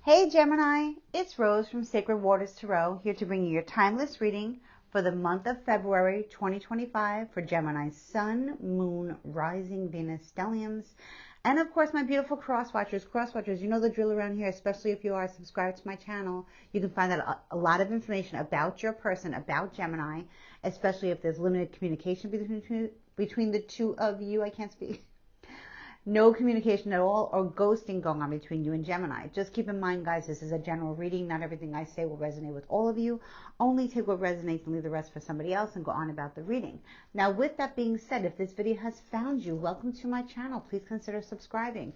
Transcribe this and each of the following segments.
Hey Gemini, it's Rose from Sacred Waters Tarot, here to bring you your timeless reading for the month of February 2025 for Gemini's Sun, Moon, Rising, Venus, Stelliums, and of course my beautiful cross watchers. Cross watchers, you know the drill around here, especially if you are subscribed to my channel. You can find out a lot of information about your person, about Gemini, especially if there's limited communication between the two of you. I can't speak. No communication at all or ghosting going on between you and Gemini. Just keep in mind, guys, this is a general reading. Not everything I say will resonate with all of you. Only take what resonates and leave the rest for somebody else and go on about the reading. Now, with that being said, if this video has found you, welcome to my channel. Please consider subscribing.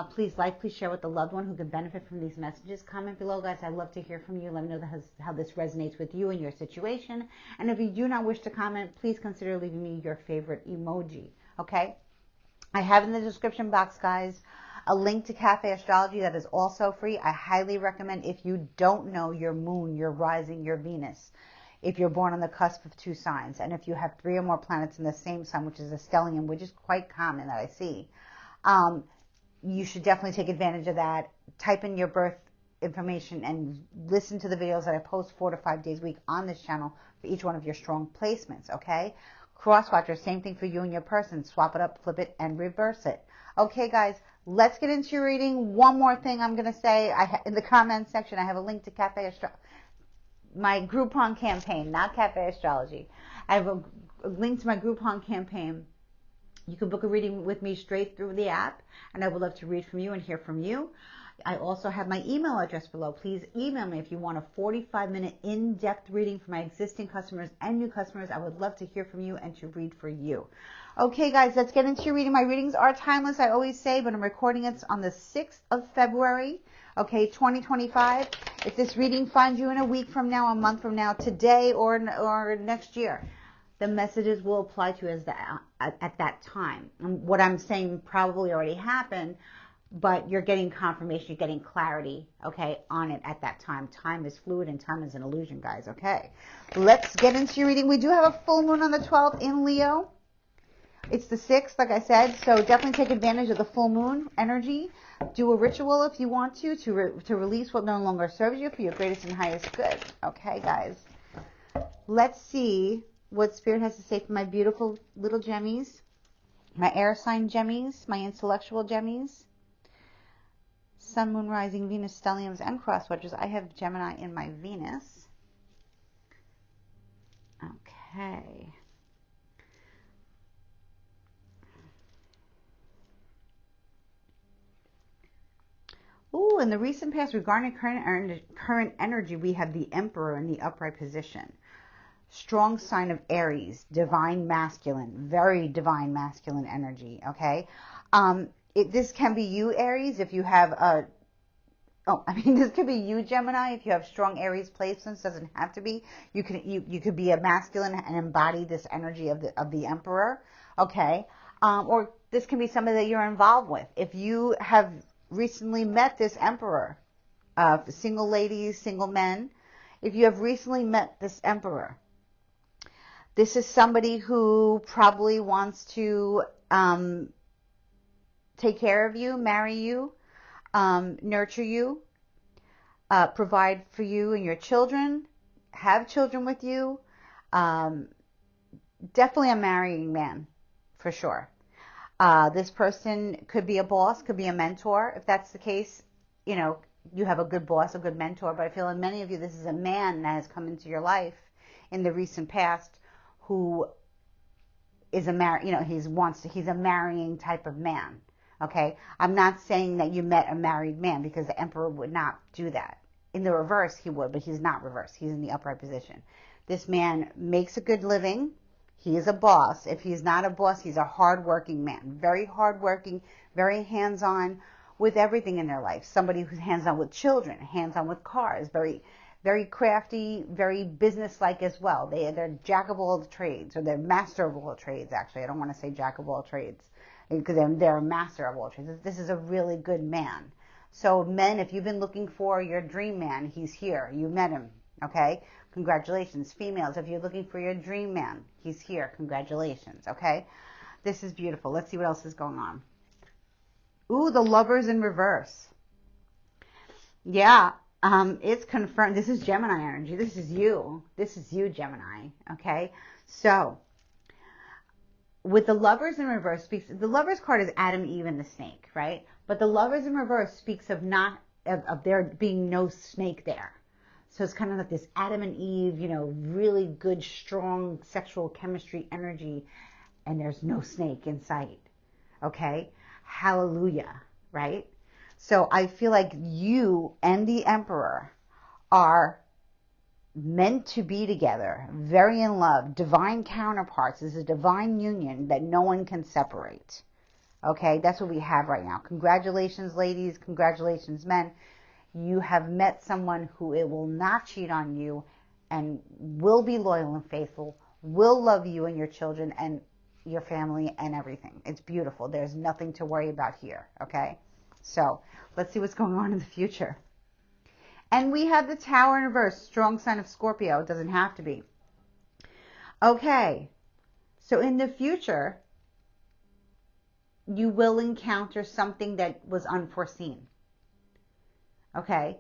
Please like, please share with a loved one who could benefit from these messages. Comment below, guys. I'd love to hear from you. Let me know how this resonates with you and your situation. And if you do not wish to comment, please consider leaving me your favorite emoji. Okay? I have in the description box, guys, a link to Cafe Astrology that is also free. I highly recommend, if you don't know your moon, your rising, your Venus, if you're born on the cusp of two signs, and if you have 3 or more planets in the same sign, which is a stellium, which is quite common that I see, you should definitely take advantage of that. Type in your birth information and listen to the videos that I post 4 to 5 days a week on this channel for each one of your strong placements, okay? Crosswatcher, same thing for you and your person. Swap it up, flip it, and reverse it. Okay, guys, let's get into your reading. One more thing I'm going to say. In the comments section, I have a link to Cafe Astrology, my Groupon campaign, not Cafe Astrology. I have a link to my Groupon campaign. You can book a reading with me straight through the app, and I would love to read from you and hear from you. I also have my email address below. Please email me if you want a 45-minute in-depth reading for my existing customers and new customers. I would love to hear from you and to read for you. Okay, guys, let's get into your reading. My readings are timeless, I always say, but I'm recording it on the 6th of February, okay, 2025. If this reading finds you in a week from now, a month from now, today, or next year, the messages will apply to you at that time. And what I'm saying probably already happened, but you're getting confirmation, you're getting clarity, okay, on it at that time. Time is fluid and time is an illusion, guys, okay? Let's get into your reading. We do have a full moon on the 12th in Leo. It's the 6th, like I said, so definitely take advantage of the full moon energy. Do a ritual if you want to release what no longer serves you for your greatest and highest good, okay, guys? Let's see what Spirit has to say for my beautiful little gemmies, my air sign gemmies, my intellectual gemmies. Sun, Moon, Rising, Venus, Stelliums, and Crosswatchers. I have Gemini in my Venus. Okay. Ooh, in the recent past, regarding current energy, we have the Emperor in the upright position. Strong sign of Aries, divine masculine, very divine masculine energy, okay? This can be you, Aries, if you have this could be you, Gemini, if you have strong Aries placements. Doesn't have to be. You could be a masculine and embody this energy of the Emperor, okay? Or this can be somebody that you're involved with. If you have recently met this Emperor, single ladies, single men, if you have recently met this Emperor, this is somebody who probably wants to take care of you, marry you, nurture you, provide for you and your children, have children with you. Definitely a marrying man, for sure. This person could be a boss, could be a mentor. If that's the case, you know, you have a good boss, a good mentor. But I feel in many of you, this is a man that has come into your life in the recent past who is he's a marrying type of man. Okay, I'm not saying that you met a married man, because the Emperor would not do that. In the reverse, he would, but he's not reversed. He's in the upright position. This man makes a good living. He is a boss. If he's not a boss, he's a hardworking man. Very hardworking, very hands-on with everything in their life. Somebody who's hands-on with children, hands-on with cars, very, very crafty, very business-like as well. They're jack of all the trades, or they're master of all trades, actually. I don't want to say jack of all trades, because they're a master of all trades. This is a really good man. So men, if you've been looking for your dream man, he's here. You met him, okay? Congratulations. Females, if you're looking for your dream man, he's here. Congratulations, okay? This is beautiful. Let's see what else is going on. Ooh, the Lovers in reverse. Yeah. It's confirmed. This is Gemini energy. This is you. This is you, Gemini. Okay. So with the lovers in reverse speaks, the lovers card is Adam, Eve, and the snake, right? But the lovers in reverse speaks of not, of there being no snake there. So it's kind of like this Adam and Eve, really good, strong sexual chemistry energy, and there's no snake in sight. Okay? Hallelujah, right? So I feel like you and the Emperor are meant to be together, very in love, divine counterparts. This is a divine union that no one can separate. Okay, that's what we have right now. Congratulations, ladies. Congratulations, men. You have met someone who it will not cheat on you and will be loyal and faithful, will love you and your children and your family and everything. It's beautiful. There's nothing to worry about here. Okay, so let's see what's going on in the future. And we have the Tower in reverse, strong sign of Scorpio. It doesn't have to be. Okay, so in the future, you will encounter something that was unforeseen. Okay,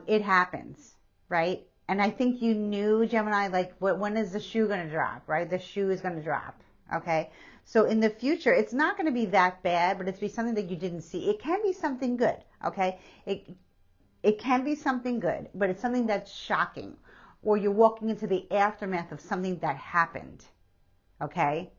it happens, right? And I think you knew, Gemini, like, when is the shoe going to drop, right? The shoe is going to drop, okay? So in the future, it's not going to be that bad, but it's be something that you didn't see. It can be something good, okay? It can be something good, but it's something that's shocking, or you're walking into the aftermath of something that happened, okay?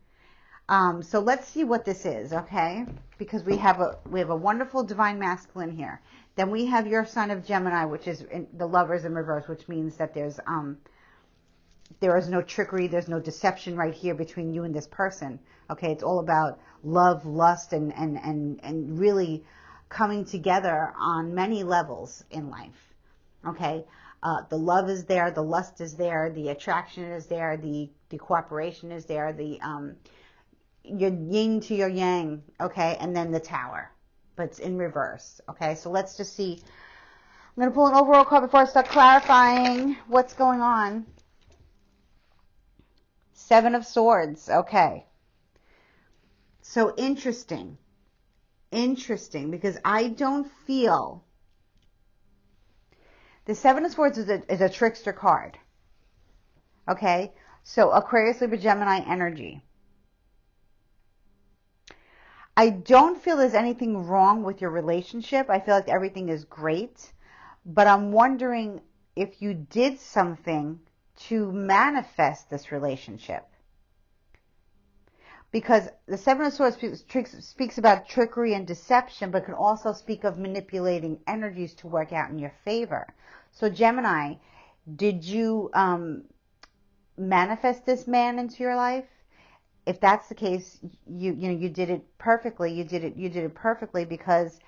So let's see what this is, okay? Because we have a wonderful divine masculine here. Then we have your sign of Gemini, which is the lovers in reverse, which means that there is no trickery, there's no deception right here between you and this person. Okay, it's all about love, lust, and really coming together on many levels in life. Okay, the love is there, the lust is there, the attraction is there, the cooperation is there, your yin to your yang, okay, and then the Tower, but it's in reverse. Okay, so let's just see. I'm going to pull an overall card before I start clarifying what's going on. Seven of Swords. Okay, so interesting, because I don't feel the Seven of Swords is a trickster card. Okay, so Aquarius, Libra, Gemini energy. I don't feel there's anything wrong with your relationship. I feel like everything is great. But I'm wondering if you did something to manifest this relationship. Because the Seven of Swords speaks about trickery and deception, but can also speak of manipulating energies to work out in your favor. So Gemini, did you manifest this man into your life? If that's the case, you did it perfectly. You did it perfectly because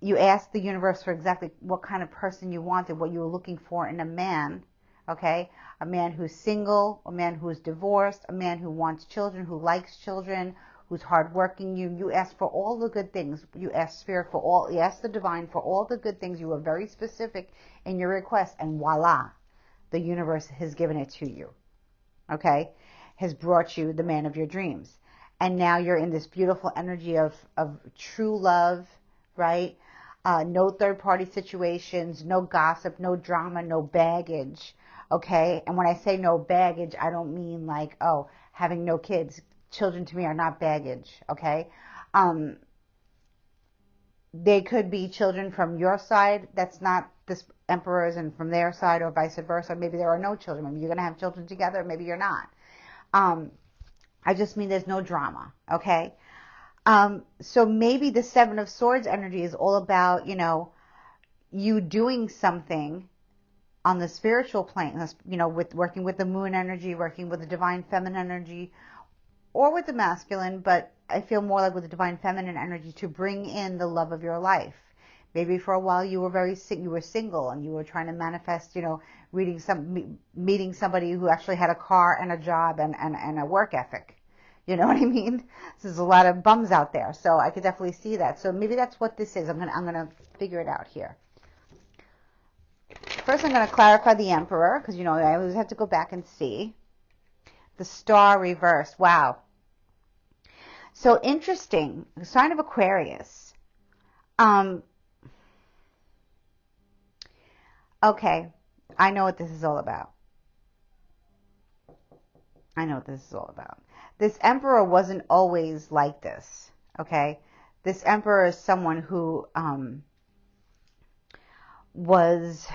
you asked the universe for exactly what kind of person you wanted, what you were looking for in a man. Okay, a man who's single, a man who's divorced, a man who wants children, who likes children, who's hardworking. You asked for all the good things. You asked Spirit for all. You asked the divine for all the good things. You were very specific in your request, and voila, the universe has given it to you. Okay, has brought you the man of your dreams, and now you're in this beautiful energy of true love, right? No third-party situations, no gossip, no drama, no baggage. Okay, and when I say no baggage, I don't mean like, oh, having no kids. Children to me are not baggage. Okay, they could be children from your side that's not this emperor's, and from their side, or vice versa. Maybe there are no children. Maybe you're gonna have children together. Maybe you're not. I just mean there's no drama. Okay. So maybe the Seven of Swords energy is all about, you doing something on the spiritual plane, with working with the moon energy, working with the divine feminine energy, or with the masculine, but I feel more like with the divine feminine energy to bring in the love of your life. Maybe for a while you were single and you were trying to manifest, meeting somebody who actually had a car and a job and a work ethic. You know what I mean? There's a lot of bums out there, so I could definitely see that. So maybe that's what this is. I'm gonna figure it out here. First, I'm gonna clarify the Emperor, because I always have to go back and see the Star reversed. Wow. So interesting. The sign of Aquarius. Okay, I know what this is all about. I know what this is all about. This emperor wasn't always like this, okay? This emperor is someone who was,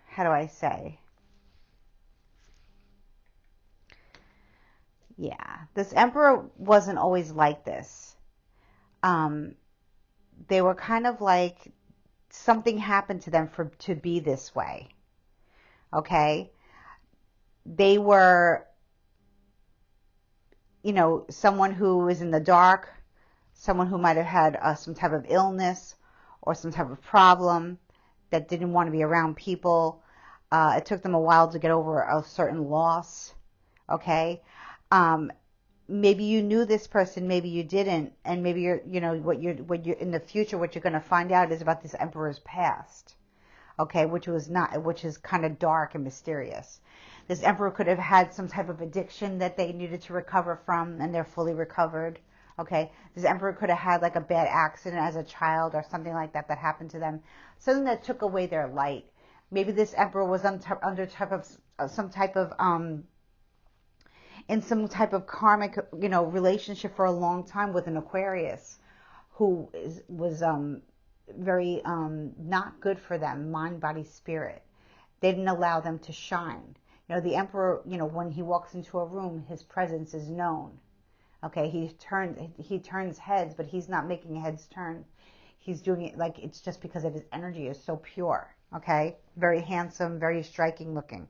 how do I say? Yeah, this emperor wasn't always like this. Um, they were kind of like something happened to them for to be this way, okay? They were, someone who was in the dark, someone who might have had some type of illness or some type of problem that didn't want to be around people. It took them a while to get over a certain loss. Okay. Um, Maybe you knew this person, maybe you didn't, and maybe what you're in the future, what you're going to find out is about this emperor's past. Okay, which is kind of dark and mysterious. This emperor could have had some type of addiction that they needed to recover from, and they're fully recovered. Okay, this emperor could have had like a bad accident as a child or something like that that happened to them, something that took away their light. Maybe this emperor was under type of some type of in some type of karmic relationship for a long time with an Aquarius who was very not good for them, mind, body, spirit. They didn't allow them to shine. The emperor, when he walks into a room, his presence is known. Okay, he turns heads, but he's not making heads turn. He's doing it like it's just because of his energy is so pure. Okay, very handsome, very striking looking.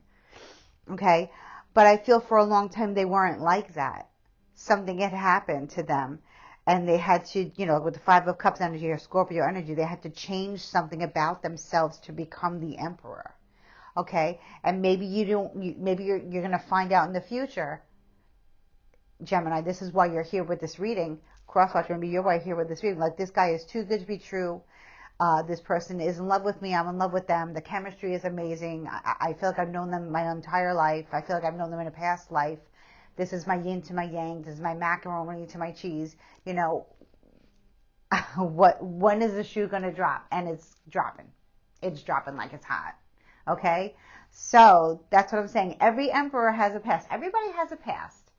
Okay, but I feel for a long time they weren't like that. Something had happened to them, and they had to, with the Five of Cups energy or Scorpio energy, they had to change something about themselves to become the emperor. Okay, and maybe maybe you're going to find out in the future, Gemini. This is why you're here with this reading. Crosswatch, maybe you're why here with this reading. Like, this guy is too good to be true. This person is in love with me. I'm in love with them. The chemistry is amazing. I feel like I've known them my entire life. I feel like I've known them in a past life. This is my yin to my yang. This is my macaroni to my cheese. When is the shoe going to drop? And it's dropping. It's dropping like it's hot. Okay? So that's what I'm saying. Every emperor has a past. Everybody has a past.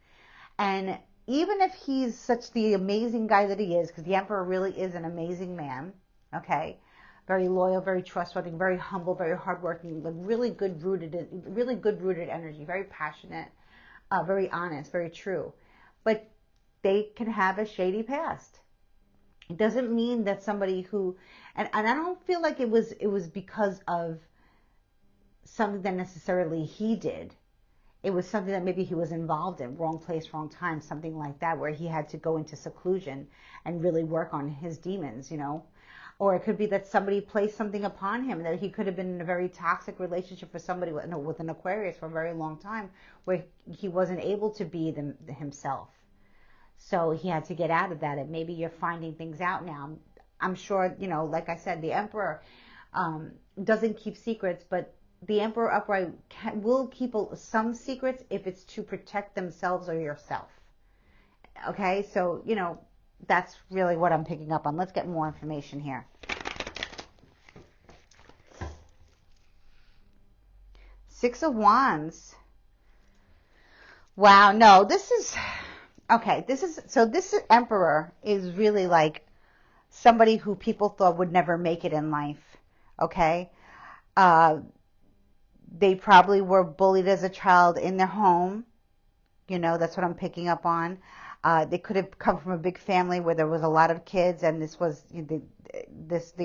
And even if he's such the amazing guy that he is, because the emperor really is an amazing man, okay, very loyal, very trustworthy, very humble, very hardworking, like really good rooted energy, very passionate, very honest, very true. But they can have a shady past. It doesn't mean that somebody who, and I don't feel like it was because of something that necessarily he did. It was something that maybe he was involved in, wrong place, wrong time, something like that, where he had to go into seclusion and really work on his demons, Or it could be that somebody placed something upon him, that he could have been in a very toxic relationship with somebody with an Aquarius for a very long time, where he wasn't able to be himself. So he had to get out of that, and maybe you're finding things out now. I'm sure, like I said, the Emperor doesn't keep secrets, but the Emperor upright will keep some secrets if it's to protect themselves or yourself. Okay, so, that's really what I'm picking up on. Let's get more information here. Six of Wands. Wow, no, this is Emperor is really like somebody who people thought would never make it in life. Okay, they probably were bullied as a child in their home. That's what I'm picking up on. They could have come from a big family where there was a lot of kids, and the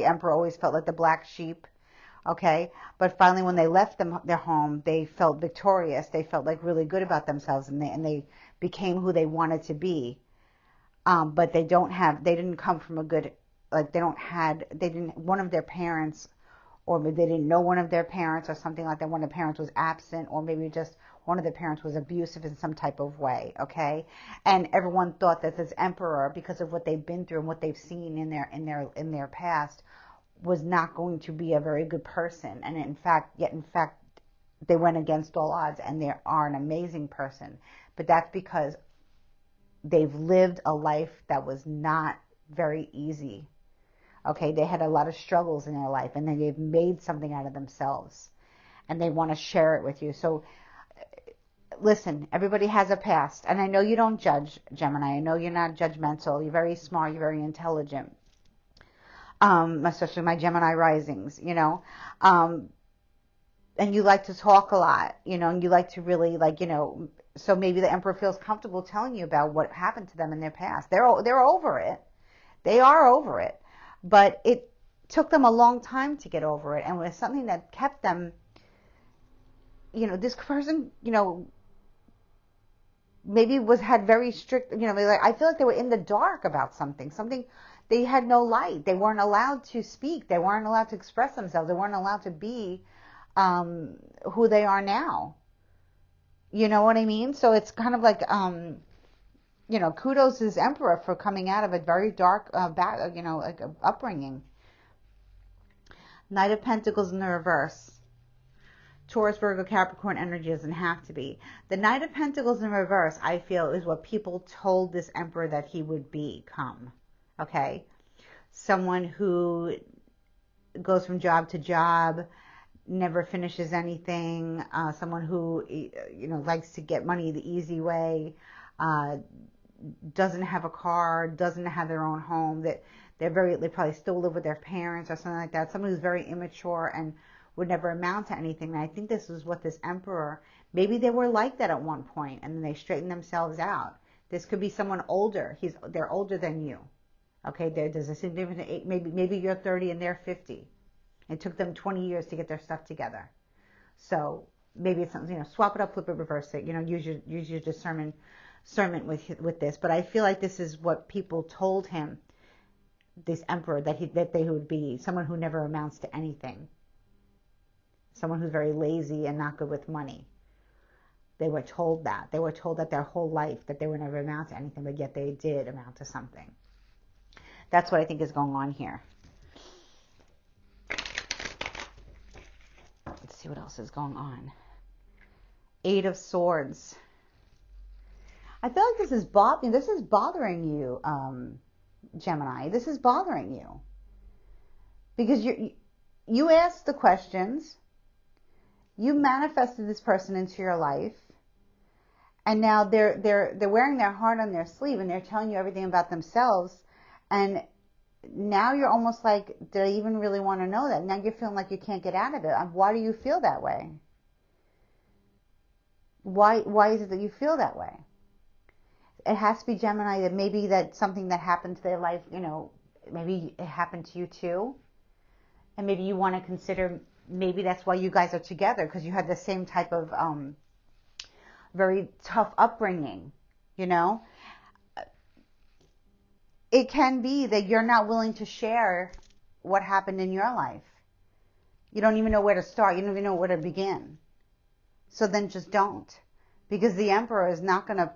Emperor always felt like the black sheep. Okay, but finally, when they left their home, they felt victorious. They felt like really good about themselves, and they became who they wanted to be. But they didn't come from a good, like one of their parents, or maybe they didn't know one of their parents or something like that. One of the parents was absent, or maybe just one of the parents was abusive in some type of way. Okay, and everyone thought that this Emperor, because of what they've been through and what they've seen in their past, was not going to be a very good person. And in fact, they went against all odds, and they are an amazing person. But that's because they've lived a life that was not very easy. Okay, they had a lot of struggles in their life, and then they've made something out of themselves, and they want to share it with you. So listen, everybody has a past, and I know you don't judge, Gemini. I know you're not judgmental. You're very smart. You're very intelligent. Especially my Gemini risings, and you like to talk a lot, and you like to really so maybe the Emperor feels comfortable telling you about what happened to them in their past. They're over it. They are over it, but it took them a long time to get over it, and it was something that kept them. This person, maybe had very strict, I feel like they were in the dark about something. They had no light. They weren't allowed to speak. They weren't allowed to express themselves. They weren't allowed to be who they are now. You know what I mean? So it's kind of like, kudos to this Emperor for coming out of a very dark, upbringing. Knight of Pentacles in the reverse. Taurus, Virgo, Capricorn energy doesn't have to be. The Knight of Pentacles in reverse, I feel, is what people told this Emperor that he would become. Okay? Someone who goes from job to job, never finishes anything, someone who, likes to get money the easy way, doesn't have a car, doesn't have their own home, that they probably still live with their parents or something like that. Someone who's very immature and would never amount to anything. And I think this is what this Emperor, maybe they were like that at one point, and then they straightened themselves out. This could be someone older. They're older than you. Okay, there's a significant age. Maybe you're 30 and they're 50. It took them 20 years to get their stuff together. So maybe it's something, swap it up, flip it, reverse it. Use your discernment with this. But I feel like this is what people told him, this Emperor, that they would be someone who never amounts to anything. Someone who's very lazy and not good with money. They were told that. They were told that their whole life that they would never amount to anything, but yet they did amount to something. That's what I think is going on here. Let's see what else is going on. Eight of Swords. I feel like this is bothering you, Gemini. This is bothering you. Because you asked the questions. You manifested this person into your life, and now they're wearing their heart on their sleeve, and they're telling you everything about themselves, and now you're almost like, do I even really want to know that? Now you're feeling like you can't get out of it. Why do you feel that way? Why is it that you feel that way? It has to be, Gemini, that maybe that's something that happened to their life, maybe it happened to you too, and maybe you want to consider. Maybe that's why you guys are together, because you had the same type of very tough upbringing, It can be that you're not willing to share what happened in your life. You don't even know where to start. You don't even know where to begin. So then just don't. Because the Emperor is not going to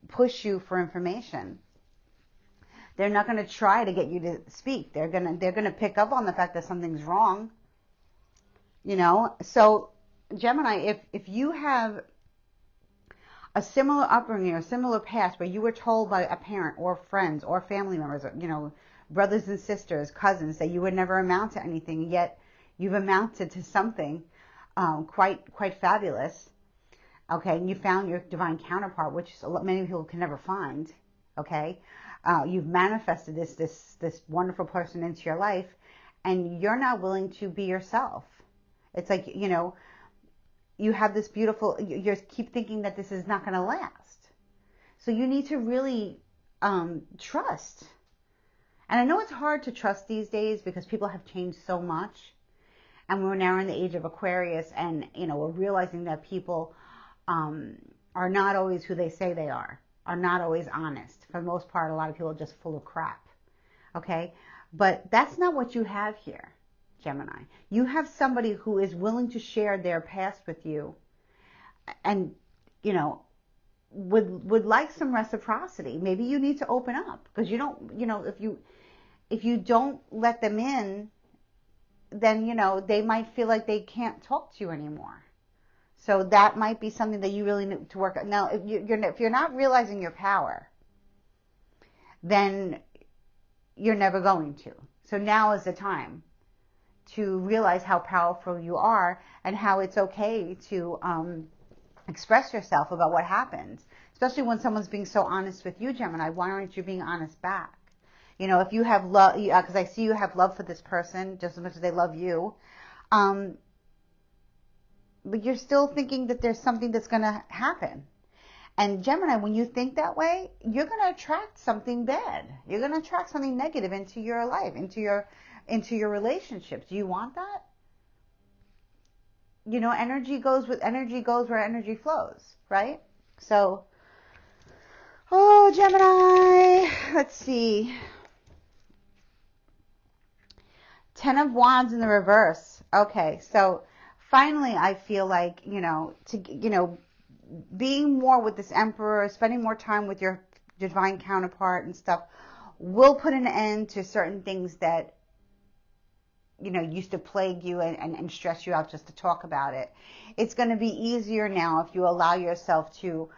push you for information. They're not going to try to get you to speak. They're going to pick up on the fact that something's wrong. So Gemini, if you have a similar upbringing or similar past where you were told by a parent or friends or family members, brothers and sisters, cousins, that you would never amount to anything, yet you've amounted to something quite fabulous, okay, and you found your divine counterpart, which many people can never find, okay, you've manifested this wonderful person into your life, and you're not willing to be yourself. It's like, you have this beautiful, you keep thinking that this is not going to last. So you need to really trust. And I know it's hard to trust these days because people have changed so much. And we're now in the age of Aquarius, and, we're realizing that people are not always who they say they are not always honest. For the most part, a lot of people are just full of crap. Okay? But that's not what you have here, Gemini. You have somebody who is willing to share their past with you, and would like some reciprocity. Maybe you need to open up, because you don't, if you don't let them in, then they might feel like they can't talk to you anymore. So that might be something that you really need to work on. Now, if you're not realizing your power, then you're never going to. So now is the time to realize how powerful you are and how it's okay to express yourself about what happened, especially when someone's being so honest with you, Gemini. Why aren't you being honest back? You know, if you have love, because I see you have love for this person just as much as they love you, but you're still thinking that there's something that's going to happen. And Gemini, when you think that way, you're going to attract something bad. You're going to attract something negative into your life, into your relationships. Do you want that? You know, energy goes where energy flows, right? So, oh, Gemini, let's see. 10 of Wands in the reverse. Okay, so finally I feel like, being more with this Emperor, spending more time with your divine counterpart and stuff will put an end to certain things that, used to plague you and stress you out just to talk about it. It's going to be easier now if you allow yourself to,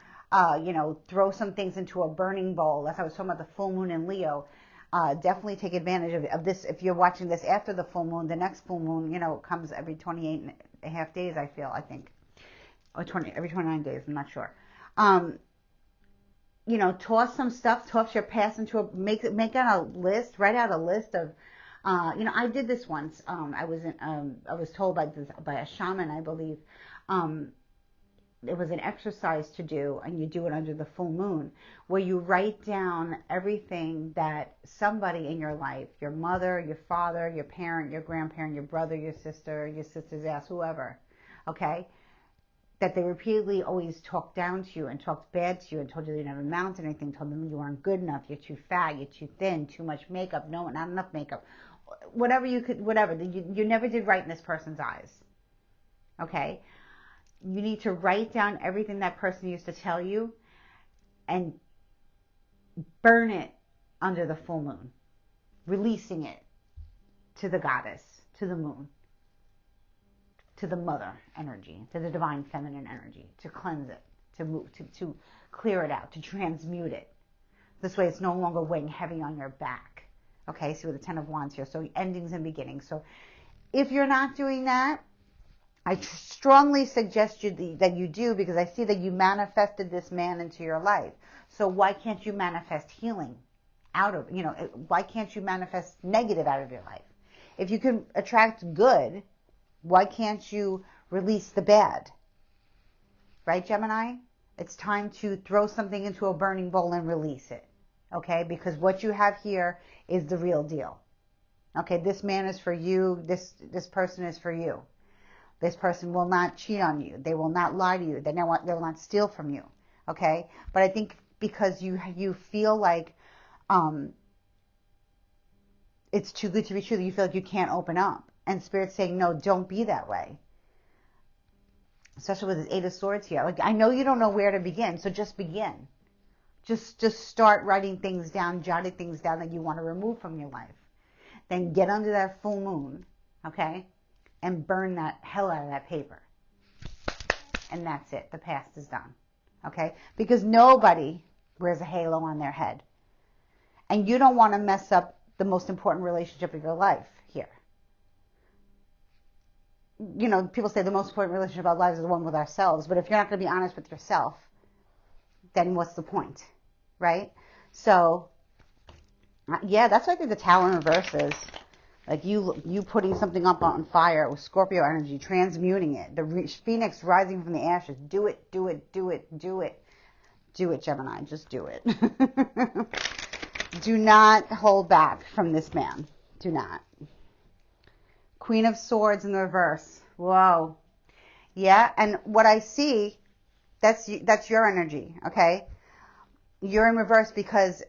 throw some things into a burning bowl. That's how I was talking about the full moon in Leo. Definitely take advantage of this. If you're watching this after the full moon, the next full moon, comes every 28 and a half days, I think. Or every 29 days, I'm not sure. Toss some stuff, toss your past into make out a list, write out a list of, I did this once. I was told by a shaman, I believe, it was an exercise to do, and you do it under the full moon, where you write down everything that somebody in your life, your mother, your father, your parent, your grandparent, your brother, your sister's ass, whoever, okay, that they repeatedly always talked down to you and talked bad to you and told you they never amounted to anything, told them you weren't good enough, you're too fat, you're too thin, too much makeup, no, not enough makeup, whatever you never did right in this person's eyes, okay? You need to write down everything that person used to tell you and burn it under the full moon, releasing it to the goddess, to the moon, to the mother energy, to the divine feminine energy, to cleanse it, to clear it out, to transmute it. This way it's no longer weighing heavy on your back. Okay, so with the 10 of Wands here, so endings and beginnings. So if you're not doing that, I strongly suggest that you do, because I see that you manifested this man into your life. So why can't you manifest healing out of, why can't you manifest negative out of your life? If you can attract good, why can't you release the bad? Right, Gemini? It's time to throw something into a burning bowl and release it. Okay? Because what you have here is the real deal. Okay, this man is for you. This person is for you. This person will not cheat on you. They will not lie to you. They will not steal from you. Okay? But I think because you feel like it's too good to be true, that you feel like you can't open up. And Spirit's saying, no, don't be that way. Especially with this 8 of Swords here. Like, I know you don't know where to begin, so just begin. Just start writing things down, jotting things down that you want to remove from your life. Then get under that full moon, okay? And burn that hell out of that paper. And that's it. The past is done. Okay? Because nobody wears a halo on their head. And you don't want to mess up the most important relationship of your life here. People say the most important relationship of our lives is the one with ourselves. But if you're not going to be honest with yourself, then what's the point? Right? So, yeah, that's why I think the Tower in reverse is. Like you putting something up on fire with Scorpio energy, transmuting it. The phoenix rising from the ashes. Do it, do it, do it, do it. Do it, Gemini. Just do it. Do not hold back from this man. Do not. Queen of Swords in the reverse. Whoa. Yeah, and what I see, that's your energy, okay? You're in reverse because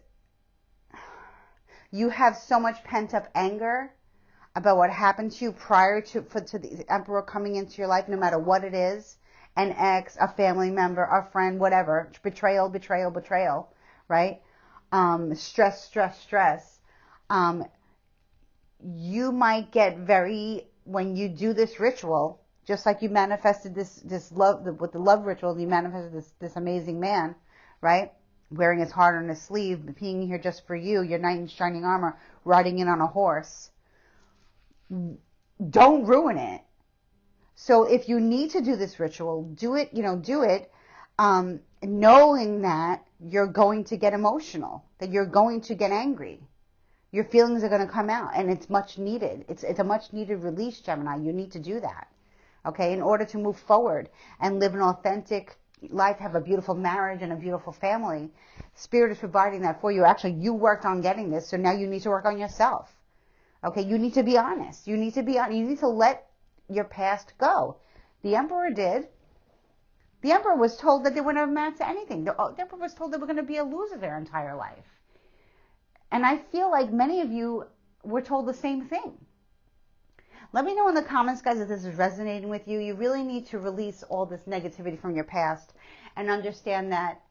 you have so much pent-up anger about what happened to you prior to the Emperor coming into your life, no matter what it is, an ex, a family member, a friend, whatever, betrayal, right? Stress. You might get when you do this ritual, just like you manifested this love, with the love ritual, you manifested this amazing man, right? Wearing his heart on his sleeve, being here just for you, your knight in shining armor, riding in on a horse, don't ruin it. So if you need to do this ritual, do it, do it, knowing that you're going to get emotional, that you're going to get angry. Your feelings are going to come out, and it's much needed. It's a much needed release, Gemini. You need to do that, okay, in order to move forward and live an authentic life, have a beautiful marriage and a beautiful family. Spirit is providing that for you. Actually, you worked on getting this, so now you need to work on yourself. Okay, you need to be honest. You need to be honest. You need to let your past go. The Emperor did. The Emperor was told that they wouldn't amount to anything. The Emperor was told they were going to be a loser their entire life. And I feel like many of you were told the same thing. Let me know in the comments, guys, if this is resonating with you. You really need to release all this negativity from your past and understand that,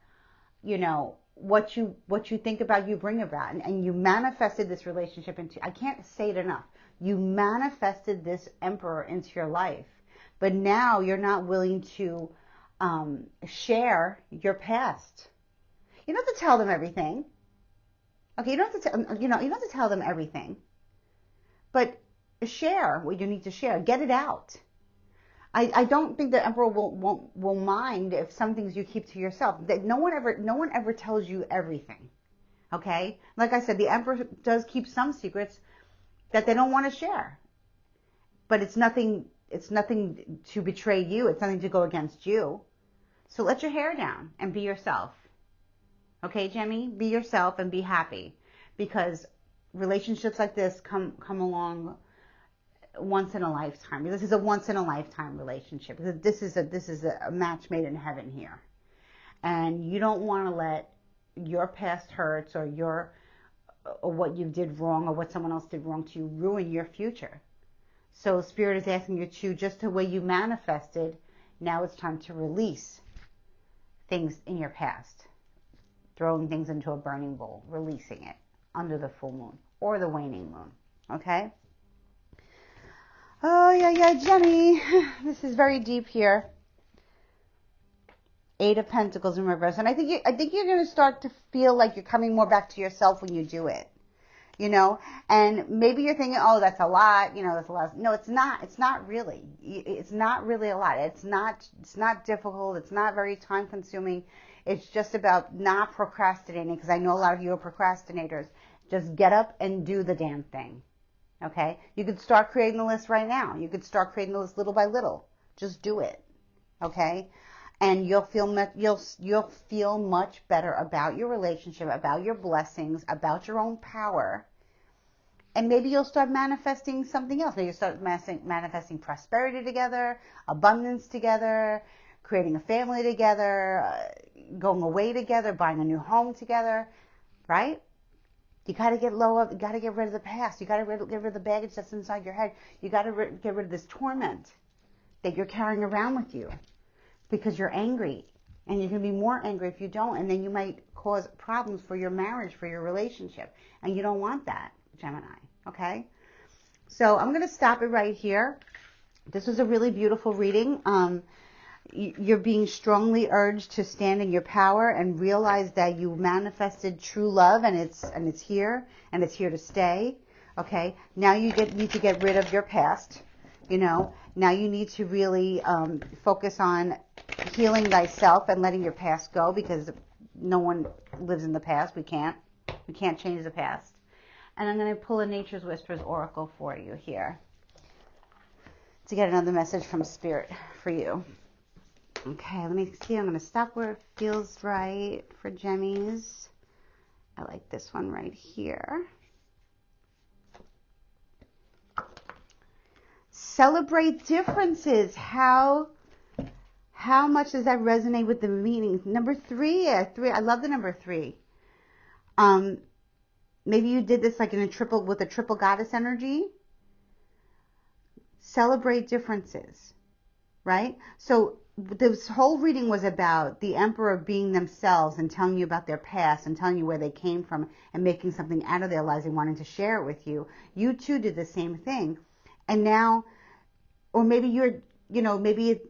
what you think about, you bring about. And you manifested this relationship into, I can't say it enough. You manifested this Emperor into your life. But now you're not willing to share your past. You don't have to tell them everything. Okay, you don't have to you don't have to tell them everything. But share what you need to share. Get it out. I don't think the Emperor will mind if some things you keep to yourself. That no one ever tells you everything. Okay? Like I said, the Emperor does keep some secrets that they don't want to share. But it's nothing to betray you. It's nothing to go against you. So let your hair down and be yourself. Okay, Jemmy? Be yourself and be happy. Because relationships like this come along once in a lifetime. This is a once in a lifetime relationship. This is a match made in heaven here. And you don't want to let your past hurts or what you did wrong or what someone else did wrong to you ruin your future. So Spirit is asking you to, just the way you manifested, now it's time to release things in your past. Throwing things into a burning bowl, releasing it under the full moon or the waning moon. Okay? Oh, yeah, Jenny. This is very deep here. 8 of Pentacles in reverse. And I think you're going to start to feel like you're coming more back to yourself when you do it. And maybe you're thinking, oh, that's a lot. That's a lot. No, it's not. It's not really. It's not really a lot. It's not difficult. It's not very time consuming. It's just about not procrastinating, because I know a lot of you are procrastinators. Just get up and do the damn thing. Okay? You could start creating the list right now. You could start creating the list little by little. Just do it. Okay? And you'll feel much better about your relationship, about your blessings, about your own power. And maybe you'll start manifesting something else. Maybe you'll start manifesting prosperity together, abundance together, creating a family together, going away together, buying a new home together, right? You got to get you got to get rid of the past. You got to get rid of the baggage that's inside your head. You got to get rid of this torment that you're carrying around with you because you're angry, and you're going to be more angry if you don't, and then you might cause problems for your marriage, for your relationship, and you don't want that, Gemini, okay? So I'm going to stop it right here. This was a really beautiful reading. You're being strongly urged to stand in your power and realize that you manifested true love, and it's here, and it's here to stay. Okay, now you need to get rid of your past. Now you need to really focus on healing thyself and letting your past go, because no one lives in the past. We can't change the past. And I'm going to pull a Nature's Whispers Oracle for you here to get another message from Spirit for you. Okay, let me see. I'm going to stop where it feels right for Gemmies. I like this one right here. Celebrate differences. How much does that resonate with the meaning? Number 3. I love the number 3. Maybe you did this like with a triple goddess energy. Celebrate differences, right? So this whole reading was about the Emperor being themselves and telling you about their past and telling you where they came from and making something out of their lives and wanting to share it with you. You too did the same thing. And now, or maybe maybe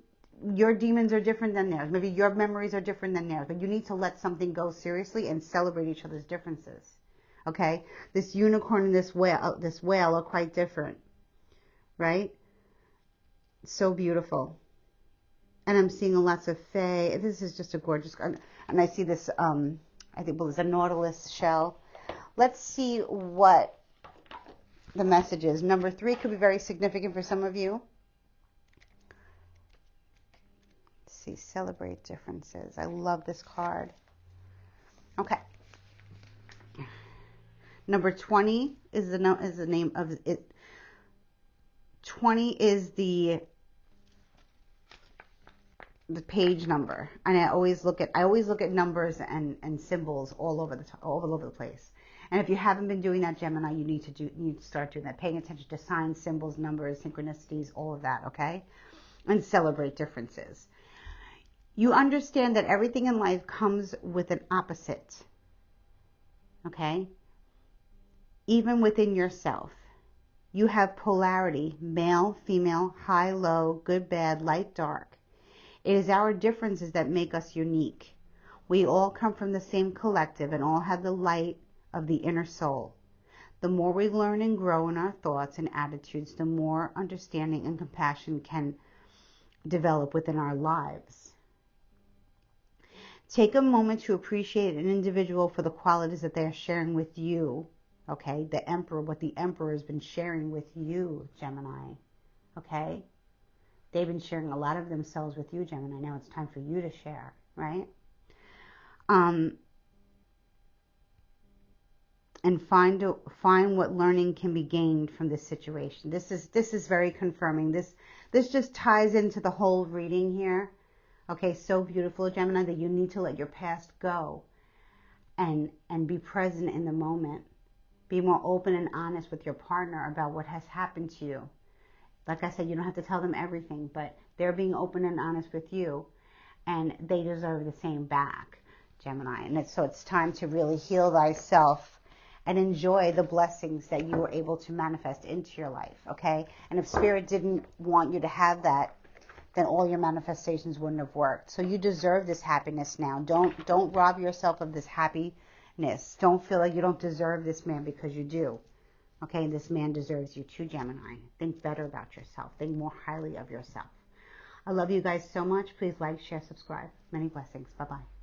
your demons are different than theirs. Maybe your memories are different than theirs. But you need to let something go seriously and celebrate each other's differences. Okay? This unicorn and this whale are quite different. right? So beautiful. And I'm seeing lots of Fae. This is just a gorgeous, and I see this, I think it was a nautilus shell. Let's see what the message is. Number 3 could be very significant for some of you. Let's see, celebrate differences. I love this card. Okay. Number 20 is the name of it. 20 is the page number, and I always look at numbers and symbols all over the place. And if you haven't been doing that, Gemini, you need to start doing that, paying attention to signs, symbols, numbers, synchronicities, all of that, okay? And celebrate differences. You understand that everything in life comes with an opposite, okay? Even within yourself. You have polarity, male, female, high, low, good, bad, light, dark. It is our differences that make us unique. We all come from the same collective and all have the light of the inner soul. The more we learn and grow in our thoughts and attitudes, the more understanding and compassion can develop within our lives. Take a moment to appreciate an individual for the qualities that they are sharing with you. Okay, the Emperor, what the Emperor has been sharing with you, Gemini. Okay? They've been sharing a lot of themselves with you, Gemini. Now it's time for you to share, right? And find what learning can be gained from this situation. This is very confirming. This just ties into the whole reading here. Okay, so beautiful, Gemini, that you need to let your past go and be present in the moment. Be more open and honest with your partner about what has happened to you. Like I said, you don't have to tell them everything, but they're being open and honest with you, and they deserve the same back, Gemini. And so it's time to really heal thyself and enjoy the blessings that you were able to manifest into your life, okay? And if Spirit didn't want you to have that, then all your manifestations wouldn't have worked. So you deserve this happiness now. Don't rob yourself of this happiness. Don't feel like you don't deserve this man, because you do. Okay, this man deserves you too, Gemini. Think better about yourself. Think more highly of yourself. I love you guys so much. Please like, share, subscribe. Many blessings. Bye-bye.